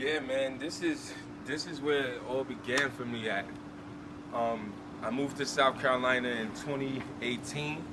Yeah, man, this is where it all began for me at. I moved to South Carolina in 2018,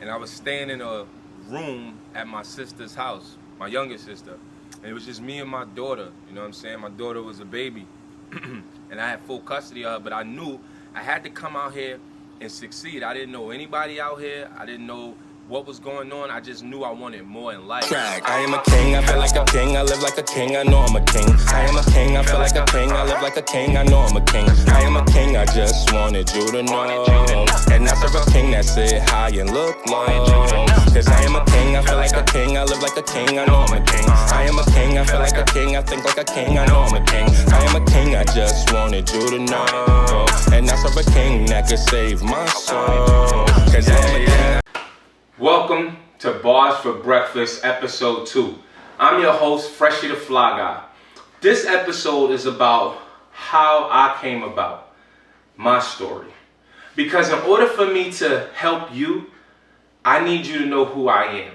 and I was staying in a room at my sister's house, my youngest sister. And it was just me and my daughter, you know what I'm saying? My daughter was a baby, and I had full custody of her, but I knew I had to come out here and succeed. I didn't know anybody out here. I didn't know what was going on. I just knew I wanted more in life. I am a king, I feel like a king, I live like a king, I know I'm a king. I am a king, I feel like a king, I live like a king, I know I'm a king. I am a king, I just wanted you to know. And I serve a king that sit high and look low. Cause I am a king, I feel like a king, I live like a king, I know I'm a king. I am a king, I feel like a king, I think like a king, I know I'm a king. I am a king, I just wanted you to know. And I serve a king that could save my soul. Cause I am a king. Welcome to Bars for Breakfast, episode 2. I'm your host, Freshie the Fly Guy. This episode is about how I came about, my story. Because in order for me to help you, I need you to know who I am,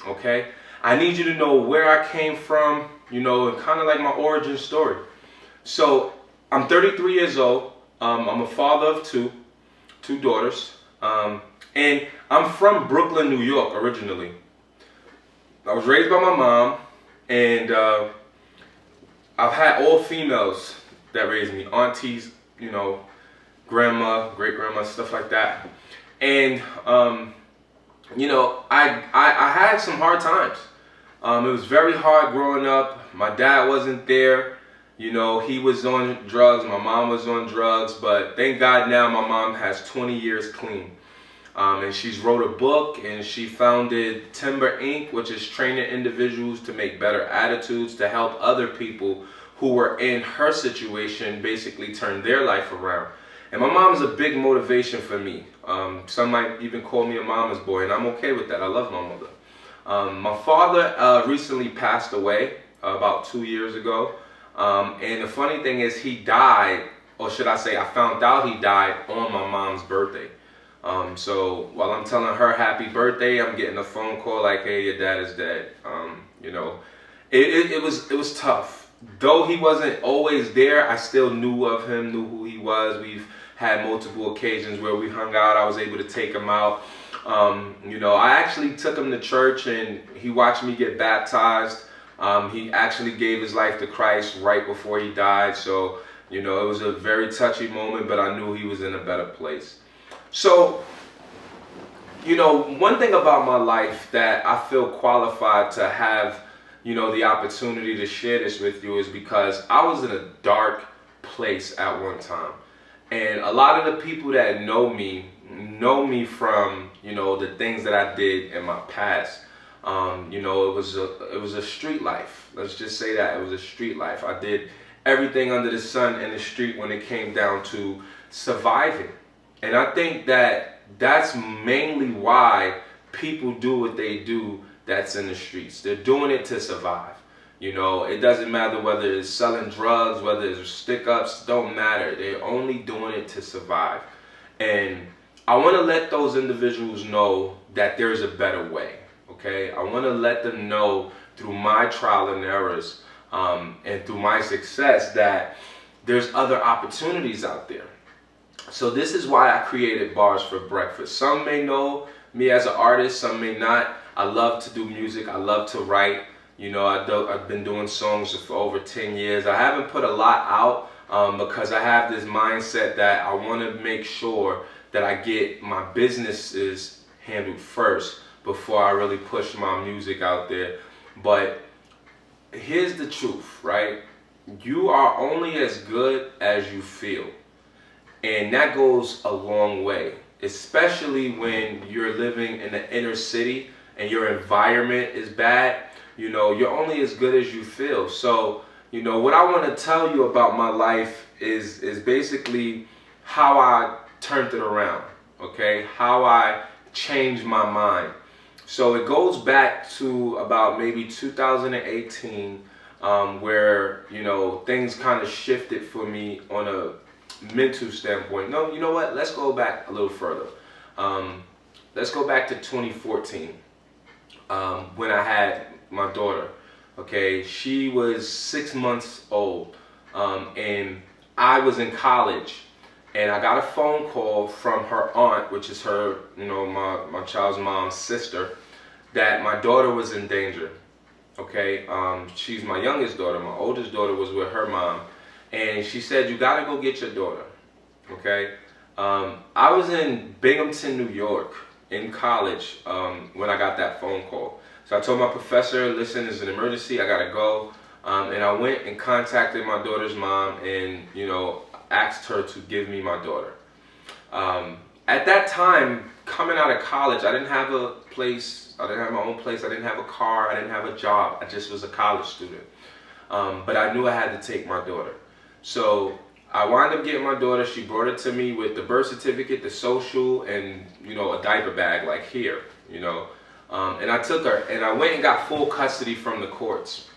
okay? I need you to know where I came from, and kind of like my origin story. So, I'm 33 years old. I'm a father of two daughters. And I'm from Brooklyn, New York, originally. I was raised by my mom, and I've had all females that raised me, aunties, grandma, great-grandma, stuff like that. And, I had some hard times. It was very hard growing up. My dad wasn't there. He was on drugs. My mom was on drugs. But thank God now my mom has 20 years clean. And she's wrote a book, and she founded Timber Inc., which is training individuals to make better attitudes to help other people who were in her situation basically turn their life around. And my mom is a big motivation for me. Some might even call me a mama's boy, and I'm okay with that. I love my mother. My father recently passed away about 2 years ago. And the funny thing is he died, or should I say I found out he died on my mom's birthday. So while I'm telling her happy birthday, I'm getting a phone call like, hey, your dad is dead. It was tough. Though he wasn't always there, I still knew of him, knew who he was. We've had multiple occasions where we hung out. I was able to take him out. I actually took him to church, and he watched me get baptized. He actually gave his life to Christ right before he died. So, it was a very touchy moment, but I knew he was in a better place. So, one thing about my life that I feel qualified to have, the opportunity to share this with you is because I was in a dark place at one time. And a lot of the people that know me from, the things that I did in my past. It was a street life. Let's just say that. It was a street life. I did everything under the sun in the street when it came down to surviving. And I think that that's mainly why people do what they do that's in the streets. They're doing it to survive. It doesn't matter whether it's selling drugs, whether it's stick-ups, don't matter. They're only doing it to survive. And I want to let those individuals know that there's a better way, okay? I want to let them know through my trial and errors and through my success that there's other opportunities out there. So this is why I created Bars for Breakfast. Some may know me as an artist, some may not. I love to do music. I love to write. I've been doing songs for over 10 years. I haven't put a lot out because I have this mindset that I want to make sure that I get my businesses handled first before I really push my music out there. But here's the truth, right? You are only as good as you feel. And that goes a long way, especially when you're living in the inner city and your environment is bad. You're only as good as you feel. So, what I want to tell you about my life is basically how I turned it around, okay? How I changed my mind. So it goes back to about maybe 2018 where, things kind of shifted for me on a mental standpoint. No, you know what? Let's go back a little further. Let's go back to 2014 when I had my daughter. Okay, she was 6 months old, and I was in college, and I got a phone call from her aunt, which is her, my child's mom's sister, that my daughter was in danger. Okay, she's my youngest daughter. My oldest daughter was with her mom, and she said, "You gotta go get your daughter." Okay, I was in Binghamton, New York, in college when I got that phone call. So I told my professor, "Listen, it's an emergency. I gotta go." And I went and contacted my daughter's mom, and asked her to give me my daughter. At that time, coming out of college, I didn't have a place. I didn't have my own place. I didn't have a car. I didn't have a job. I just was a college student. But I knew I had to take my daughter. So I wound up getting my daughter. She brought it to me with the birth certificate, the social, and a diaper bag like here. And I took her, and I went and got full custody from the courts.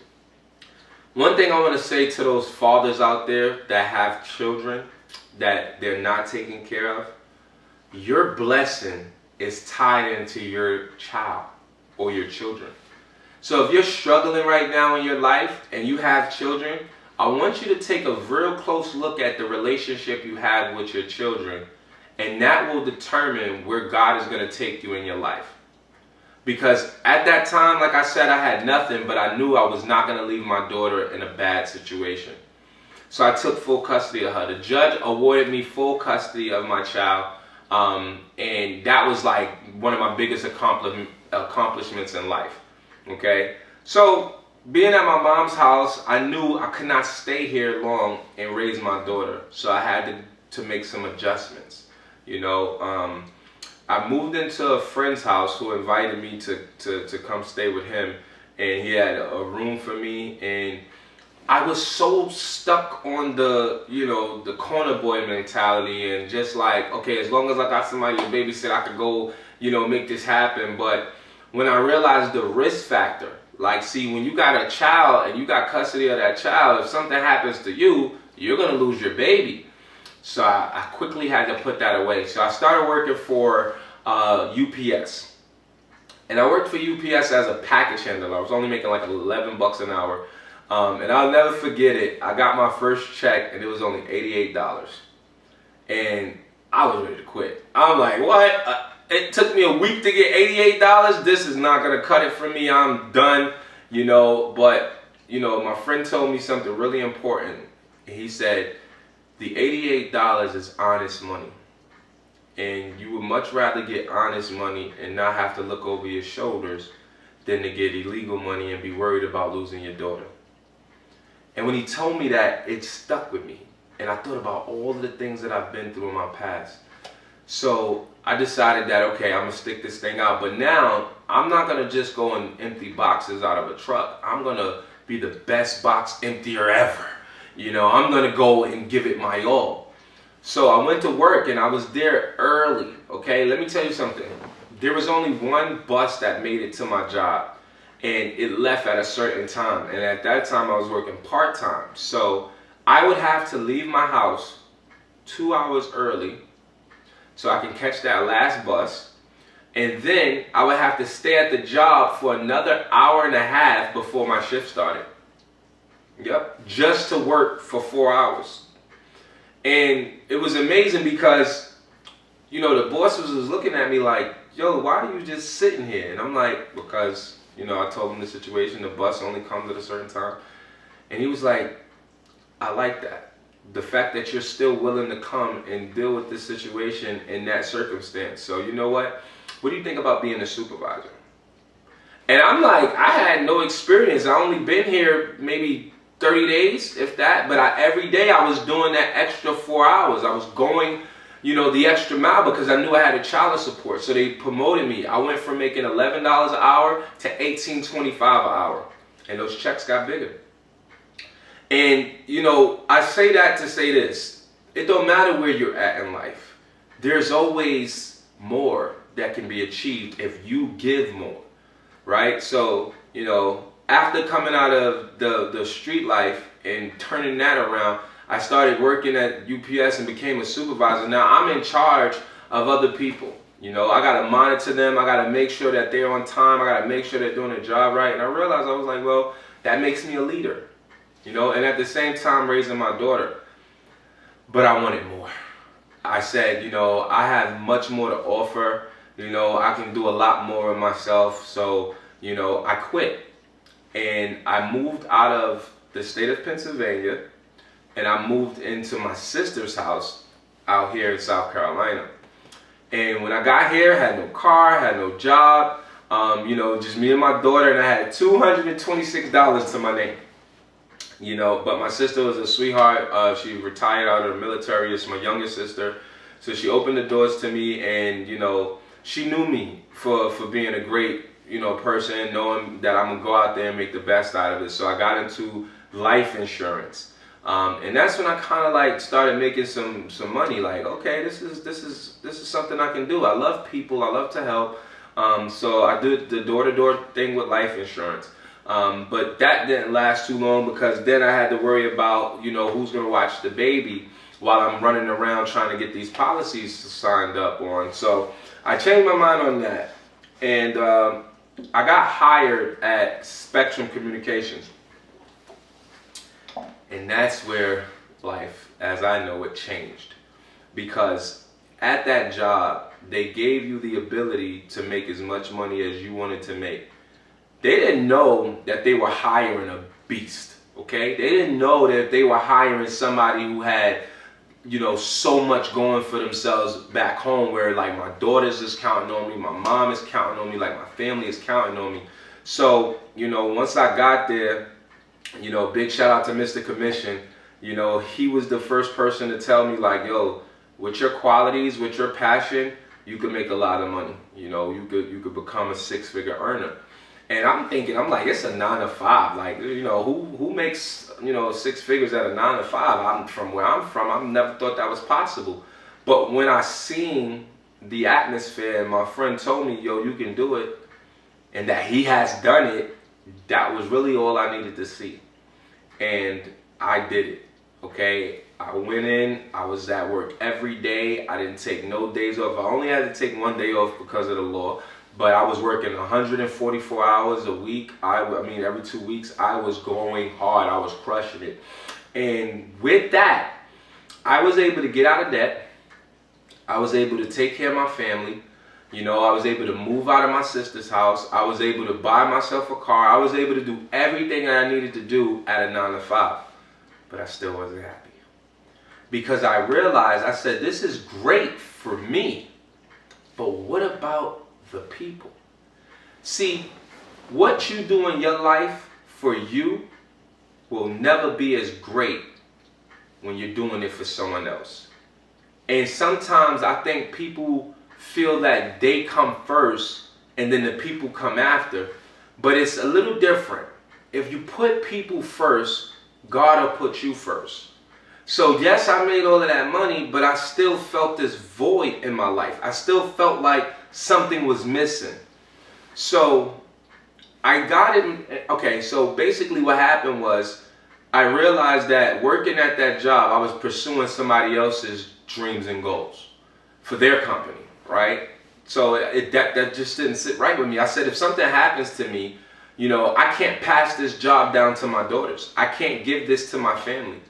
One thing I want to say to those fathers out there that have children that they're not taking care of, your blessing is tied into your child or your children. So if you're struggling right now in your life and you have children, I want you to take a real close look at the relationship you have with your children, and that will determine where God is going to take you in your life. Because at that time, like I said, I had nothing, but I knew I was not going to leave my daughter in a bad situation. So I took full custody of her. The judge awarded me full custody of my child, and that was like one of my biggest accomplishments in life. Okay? So being at my mom's house, I knew I could not stay here long and raise my daughter. So I had to make some adjustments. I moved into a friend's house who invited me to come stay with him, and he had a room for me, and I was so stuck on the corner boy mentality, and just like, okay, as long as I got somebody to babysit, I could go, make this happen. But when I realized the risk factor, like, see, when you got a child and you got custody of that child, if something happens to you, you're gonna lose your baby. So I quickly had to put that away. So I started working for UPS. And I worked for UPS as a package handler. I was only making like $11 an hour. And I'll never forget it. I got my first check and it was only $88. And I was ready to quit. I'm like, what? It took me a week to get $88. This is not going to cut it for me. I'm done. But, my friend told me something really important. He said, the $88 is honest money, and you would much rather get honest money and not have to look over your shoulders than to get illegal money and be worried about losing your daughter. And when he told me that, it stuck with me, and I thought about all the things that I've been through in my past. So I decided that, okay, I'm gonna stick this thing out, but now I'm not gonna just go and empty boxes out of a truck. I'm gonna be the best box emptier ever. I'm going to go and give it my all. So I went to work and I was there early. Okay, let me tell you something. There was only one bus that made it to my job, and it left at a certain time. And at that time I was working part-time. So I would have to leave my house 2 hours early so I can catch that last bus. And then I would have to stay at the job for another hour and a half before my shift started. Yep, just to work for 4 hours. And it was amazing because, the boss was looking at me like, yo, why are you just sitting here? And I'm like, because, I told him the situation, the bus only comes at a certain time. And he was like, I like that. The fact that you're still willing to come and deal with this situation in that circumstance. So you know what? What do you think about being a supervisor? And I'm like, I had no experience. I only been here maybe 30 days, if that, but every day I was doing that extra 4 hours. I was going, the extra mile because I knew I had a child support. So they promoted me. I went from making $11 an hour to $18.25 an hour. And those checks got bigger. And, I say that to say this. It don't matter where you're at in life. There's always more that can be achieved if you give more, right? So, after coming out of the street life and turning that around, I started working at UPS and became a supervisor. Now I'm in charge of other people. I got to monitor them. I got to make sure that they're on time. I got to make sure they're doing their job right. And I realized, I was like, well, That makes me a leader, and at the same time raising my daughter. But I wanted more. I said, I have much more to offer. I can do a lot more of myself. So, I quit. And I moved out of the state of Pennsylvania, and I moved into my sister's house out here in South Carolina. And when I got here, I had no car, had no job, just me and my daughter, and I had $226 to my name. But my sister was a sweetheart. She retired out of the military. It's my youngest sister. So she opened the doors to me, and, she knew me for being a great, person, knowing that I'm going to go out there and make the best out of it. So I got into life insurance. And that's when I kind of like started making some money. Like, okay, this is something I can do. I love people. I love to help. So I did the door-to-door thing with life insurance. But that didn't last too long, because then I had to worry about, who's going to watch the baby while I'm running around trying to get these policies signed up on. So I changed my mind on that. And I got hired at Spectrum Communications. And that's where life, as I know it, changed. Because at that job, they gave you the ability to make as much money as you wanted to make. They didn't know that they were hiring a beast, okay? They didn't know that they were hiring somebody who had, so much going for themselves back home, where like my daughter's is counting on me, my mom is counting on me, like my family is counting on me. So, once I got there, big shout out to Mr. Commission. He was the first person to tell me, like, yo, with your qualities, with your passion, you could make a lot of money. You could become a six-figure earner. And I'm thinking, it's a 9 to 5. Like, who makes, 6 figures at a 9 to 5? From where I'm from, I never thought that was possible. But when I seen the atmosphere and my friend told me, yo, you can do it, and that he has done it, that was really all I needed to see. And I did it, okay? I went in, I was at work every day. I didn't take no days off. I only had to take 1 day off because of the law. But I was working 144 hours a week. I mean, every 2 weeks, I was going hard. I was crushing it. And with that, I was able to get out of debt. I was able to take care of my family. I was able to move out of my sister's house. I was able to buy myself a car. I was able to do everything that I needed to do at a 9 to 5. But I still wasn't happy. Because I realized, I said, this is great for me. But what about the people? See, what you do in your life for you will never be as great when you're doing it for someone else. And sometimes I think people feel that they come first and then the people come after, but it's a little different. If you put people first, God will put you first. So yes, I made all of that money, but I still felt this void in my life. I still felt like something was missing. So I got it. Okay, so basically what happened was I realized that working at that job, I was pursuing somebody else's dreams and goals for their company, right? So that just didn't sit right with me. I said, if something happens to me, I can't pass this job down to my daughters. I can't give this to my family.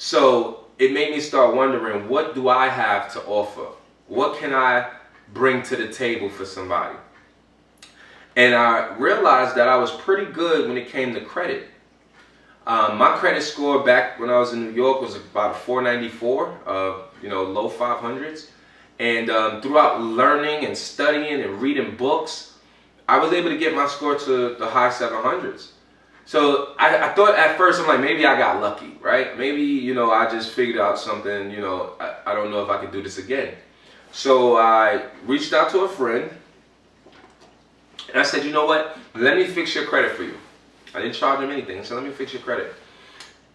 So it made me start wondering, what do I have to offer? What can I bring to the table for somebody? And I realized that I was pretty good when it came to credit. My credit score back when I was in New York was about a 494, low 500s. And throughout learning and studying and reading books, I was able to get my score to the high 700s. So I thought at first, I'm like, maybe I got lucky, right? Maybe, I just figured out something, I don't know if I could do this again. So I reached out to a friend, and I said, you know what? Let me fix your credit for you. I didn't charge him anything, so let me fix your credit.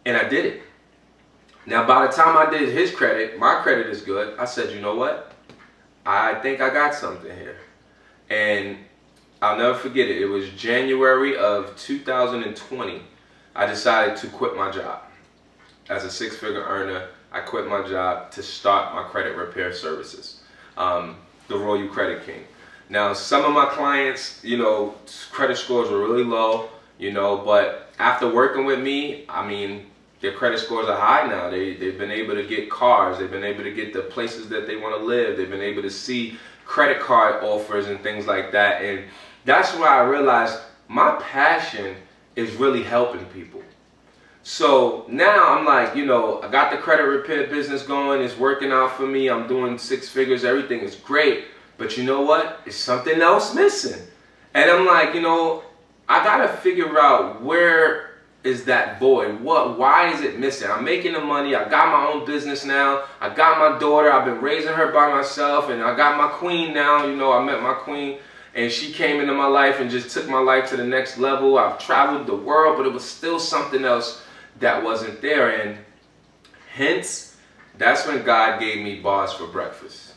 And I did it. Now, by the time I did his credit, my credit is good. I said, you know what? I think I got something here. And I'll never forget it. It was January of 2020. I decided to quit my job. As a six-figure earner, I quit my job to start my credit repair services, the Royal Credit King. Now, some of my clients, credit scores were really low, but after working with me, I mean, their credit scores are high now. They've been able to get cars. They've been able to get the places that they want to live. They've been able to see credit card offers and things like that. And that's where I realized my passion is really helping people. So now I'm like, you know, I got the credit repair business going. It's working out for me. I'm doing 6 figures. Everything is great. But you know what? It's something else missing. And I'm like, you know, I got to figure out where is that void? Why is it missing? I'm making the money. I got my own business now. I got my daughter. I've been raising her by myself. And I got my queen now. You know, I met my queen. And she came into my life and just took my life to the next level. I've traveled the world, but it was still something else that wasn't there. And hence, that's when God gave me Barsforbreakfast.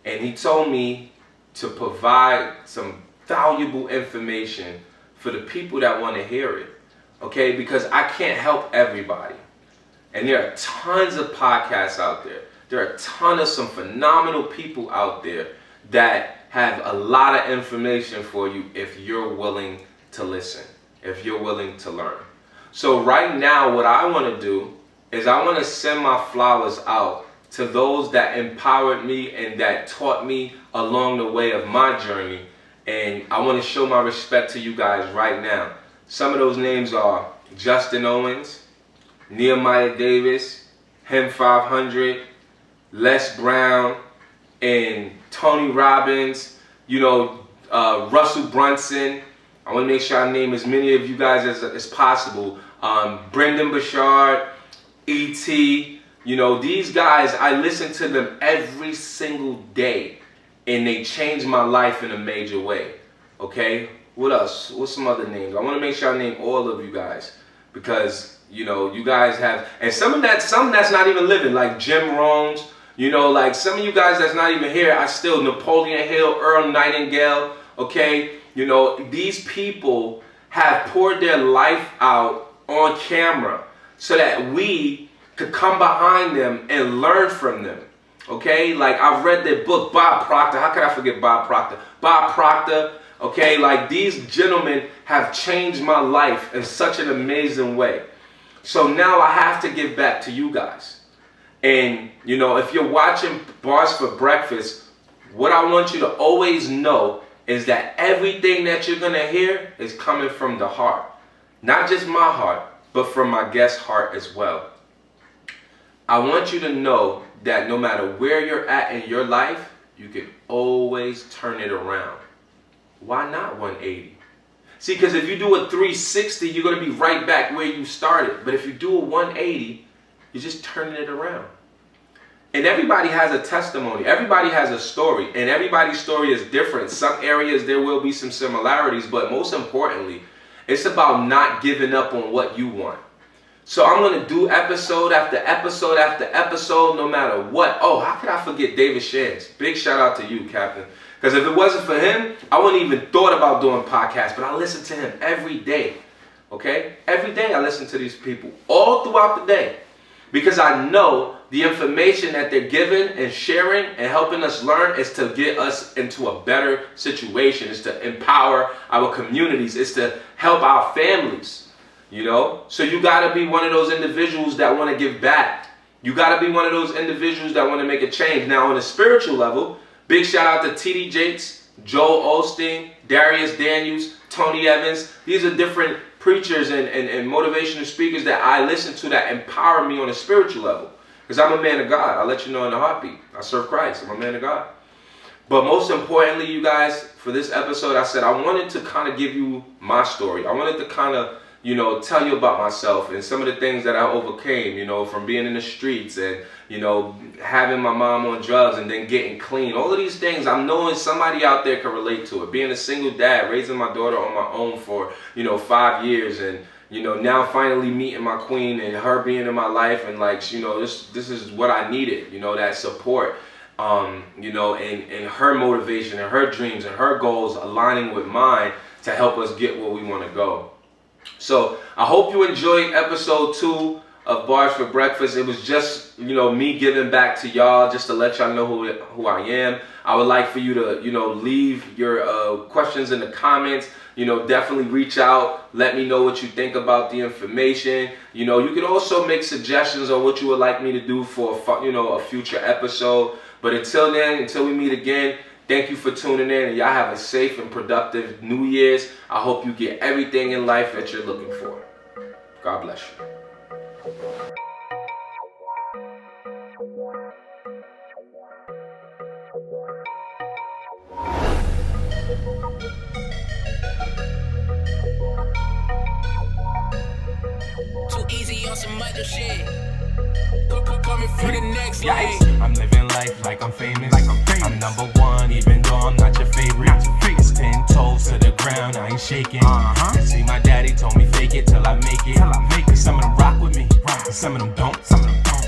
And he told me to provide some valuable information for the people that want to hear it. Okay, because I can't help everybody. And there are tons of podcasts out there. There are a ton of some phenomenal people out there that have a lot of information for you if you're willing to listen, if you're willing to learn. So right now, what I want to do is I want to send my flowers out to those that empowered me and that taught me along the way of my journey. And I want to show my respect to you guys right now. Some of those names are Justin Owens, Nehemiah Davis, Him 500, Les Brown, and Tony Robbins, you know, Russell Brunson. I want to make sure I name as many of you guys as possible. Brendan Bouchard, E.T., you know, these guys, I listen to them every single day, and they changed my life in a major way, okay? What else? What's some other names? I want to make sure I name all of you guys because, you know, you guys have, and some that's not even living, like Jim Rohns, you know, like some of you guys that's not even here, I still, Napoleon Hill, Earl Nightingale, okay? You know, these people have poured their life out on camera so that we could come behind them and learn from them. Okay, like I've read their book, Bob Proctor. How could I forget Bob Proctor? Bob Proctor, okay, like these gentlemen have changed my life in such an amazing way. So now I have to give back to you guys. And, you know, if you're watching Barsforbreakfast, what I want you to always know is that everything that you're going to hear is coming from the heart. Not just my heart, but from my guest's heart as well. I want you to know that no matter where you're at in your life, you can always turn it around. Why not 180? See, because if you do a 360, you're going to be right back where you started. But if you do a 180, you're just turning it around. And everybody has a testimony. Everybody has a story. And everybody's story is different. Some areas there will be some similarities. But most importantly, it's about not giving up on what you want. So I'm going to do episode after episode after episode, no matter what. Oh, how could I forget David Shands? Big shout out to you, Captain. Because if it wasn't for him, I wouldn't even thought about doing podcasts. But I listen to him every day. Okay? Every day I listen to these people. All throughout the day. Because I know the information that they're giving and sharing and helping us learn is to get us into a better situation. It's to empower our communities. It's to help our families. You know, so you got to be one of those individuals that want to give back. You got to be one of those individuals that want to make a change. Now, on a spiritual level, big shout out to T.D. Jakes, Joel Osteen, Darius Daniels, Tony Evans. These are different preachers and motivational speakers that I listen to that empower me on a spiritual level. Because I'm a man of God. I'll let you know in a heartbeat. I serve Christ. I'm a man of God. But most importantly, you guys, for this episode, I said I wanted to kind of give you my story. I wanted to kind of, you know, tell you about myself and some of the things that I overcame, you know, from being in the streets and, you know, having my mom on drugs and then getting clean. All of these things, I'm knowing somebody out there can relate to it. Being a single dad, raising my daughter on my own for, you know, 5 years and, you know, now finally meeting my queen and her being in my life and like, you know, this is what I needed, you know, that support, you know, and her motivation and her dreams and her goals aligning with mine to help us get where we want to go. So I hope you enjoyed episode 2 of Bars for Breakfast. It was just, me giving back to y'all, just to let y'all know who I am. I would like for you to, leave your questions in the comments. Definitely reach out. Let me know what you think about the information. You can also make suggestions on what you would like me to do for, a future episode. But until then, until we meet again, thank you for tuning in, and y'all have a safe and productive New Year's. I hope you get everything in life that you're looking for. God bless you. Too easy on some other shit. Coming for the next lane. I'm living life like I'm famous. I'm number one, even though I'm not your favorite. 10 toes to the ground, I ain't shaking. See, my daddy told me fake it till I make it. Some of them rock with me, and some of them don't.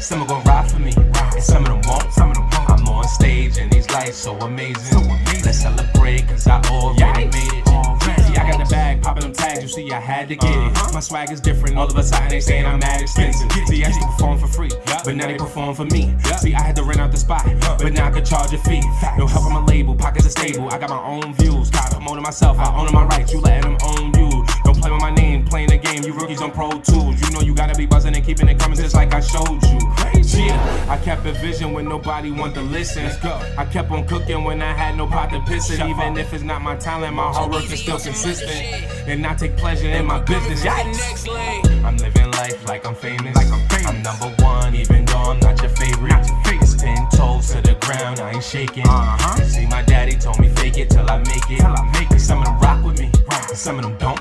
Some are gon' ride for me, and some of them won't. I'm on stage and these lights so amazing. Let's celebrate, cause I already made it. See, I got the bag, popping them tags, you see I had to get it. My swag is different, all of a sudden they saying I'm mad expensive. See, I used to perform for free, but now they perform for me. See, I had to rent out the spot, but now I could charge a fee. No help on my label, pockets are stable, I got my own views. Promoting myself, I own my rights, you letting them own you. Don't play with my name, playing the game, you rookies on Pro Tools. You know you gotta be buzzing and keeping it coming just like I showed you. Yeah, I kept a vision when nobody wanted to listen. I kept on cooking when I had no pot to piss in. Even if it's not my talent, my hard work is still consistent. And I take pleasure in my business. Yikes. I'm living life like I'm famous. I'm number one, even though I'm not your favorite. 10 toes to the ground, I ain't shaking. See, my daddy told me fake it till I make it. Some of them rock with me, and some of them don't.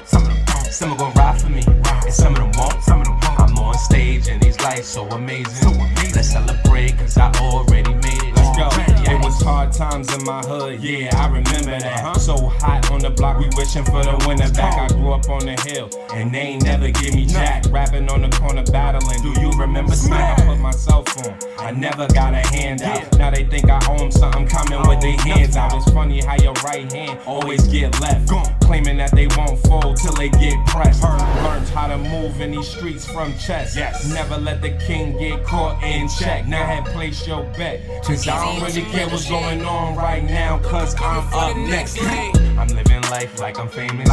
Some are gon' ride for me, and some of them won't. I'm on stage and these lights so amazing. Let's celebrate, cause I already made it. Let's go. It was hard times in my hood, yeah, I remember that. So hot on the block, we wishing for the winter back. I grew up on the hill, and they ain't never give me jack. Rapping on the corner battling, do you remember Smack? I put myself on, I never got a handout. Now they think I owe them something, coming with their hands out. It's funny how your right hand always get left, claiming that they won't fold till they get pressed. Learned how to move in these streets from chess. Never let the king get caught in check. Now had place your bet, cause I don't really care what's going on right now, cause I'm up next. I'm living life like I'm famous.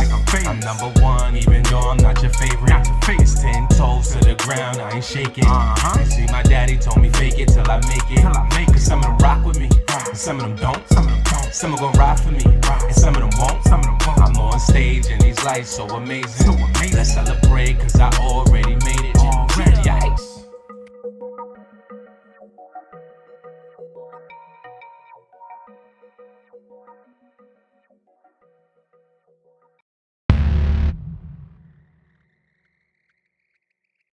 I'm number one, even though I'm not your favorite. 10 toes to the ground, I ain't shaking. See, my daddy told me fake it till I make it. Cause some of them rock with me, and some of them don't. Some are gon' ride for me, and some of them won't. I'm on stage and these lights so amazing. Let's celebrate, cause I